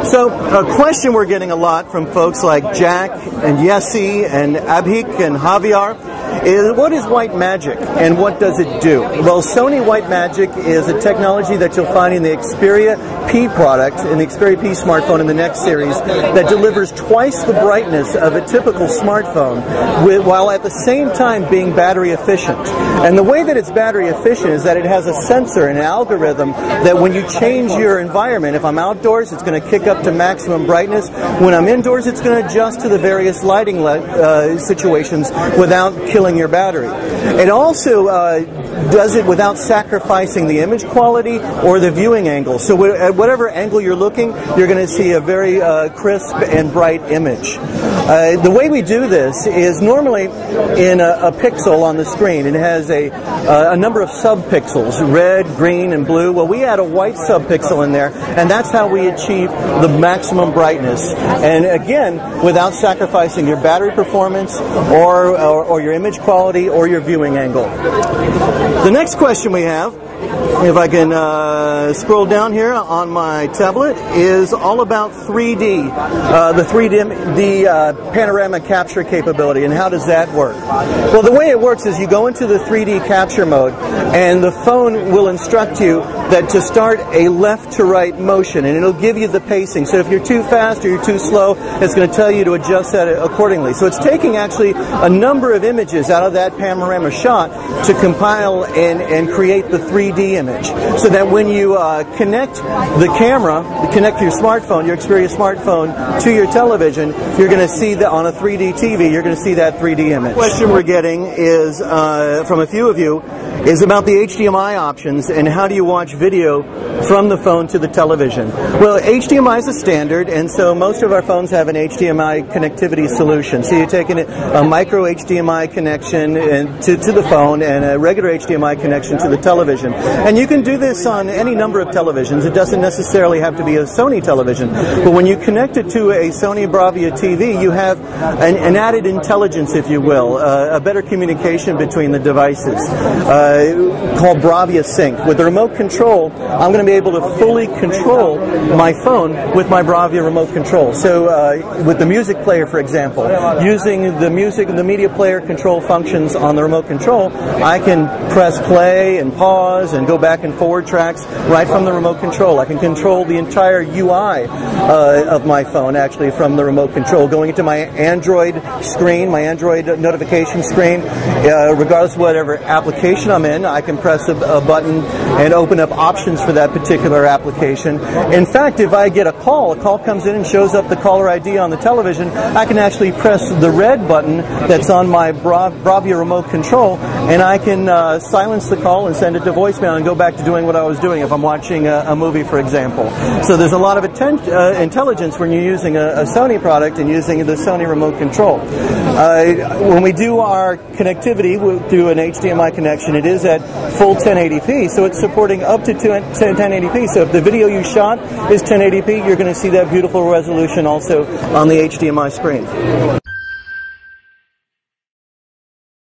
So a question we're getting a lot from folks like Jack and Yessi and Abhik and Javier is, what is white magic and what does it do? Well, Sony White Magic is a technology that you'll find in the Xperia P product, in the Xperia P smartphone in the NXT series, that delivers twice the brightness of a typical smartphone while at the same time being battery efficient. And the way that it's battery efficient is that it has a sensor and an algorithm that when you change your environment, if I'm outdoors, it's going to kick up to maximum brightness. When I'm indoors, it's going to adjust to the various lighting situations without killing your battery. It also does it without sacrificing the image quality or the viewing angle. So at whatever angle you're looking, you're going to see a very crisp and bright image. The way we do this is normally in a pixel on the screen. It has a number of subpixels, red, green, and blue. Well, we add a white subpixel in there, and that's how we achieve the maximum brightness. And again, without sacrificing your battery performance or your image quality or your viewing angle. The next question we have, if I can scroll down here on my tablet, is all about 3D, the 3D panorama capture capability, and how does that work? Well, the way it works is you go into the 3D capture mode, and the phone will instruct you that to start a left to right motion, and it'll give you the pacing. So if you're too fast or you're too slow, it's going to tell you to adjust that accordingly. So it's taking actually a number of images out of that panorama shot to compile and create the 3D image, so that when you connect the camera, connect your smartphone, your Xperia smartphone to your television, you're going to see that on a 3D TV, you're going to see that 3D image. The question we're getting is from a few of you is about the HDMI options and how do you watch video from the phone to the television. Well, HDMI is a standard, and so most of our phones have an HDMI connectivity solution. So you're taking a micro HDMI connection to the phone and a regular HDMI connection to the television. And you can do this on any number of televisions. It doesn't necessarily have to be a Sony television. But when you connect it to a Sony Bravia TV, you have an added intelligence, if you will, a better communication between the devices, called Bravia Sync. With the remote control, I'm going to be able to fully control my phone with my Bravia remote control. So with the music player, for example, using the music and the media player control functions on the remote control, I can press play and pause and go back and forward tracks right from the remote control. I can control the entire UI of my phone actually from the remote control, going into my Android screen, my Android notification screen. Regardless of whatever application I'm in, I can press a button and open up options for that particular application. In fact, if I get a call comes in and shows up the caller ID on the television, I can actually press the red button that's on my Bravia remote control, and I can silence the call and send it to voicemail and go back to doing what I was doing if I'm watching a movie, for example. So there's a lot of intelligence when you're using a Sony product and using the Sony remote control. When we do our connectivity through an HDMI connection, it is at full 1080p, so it's supporting up to 1080p. So if the video you shot is 1080p, you're going to see that beautiful resolution also on the HDMI screen.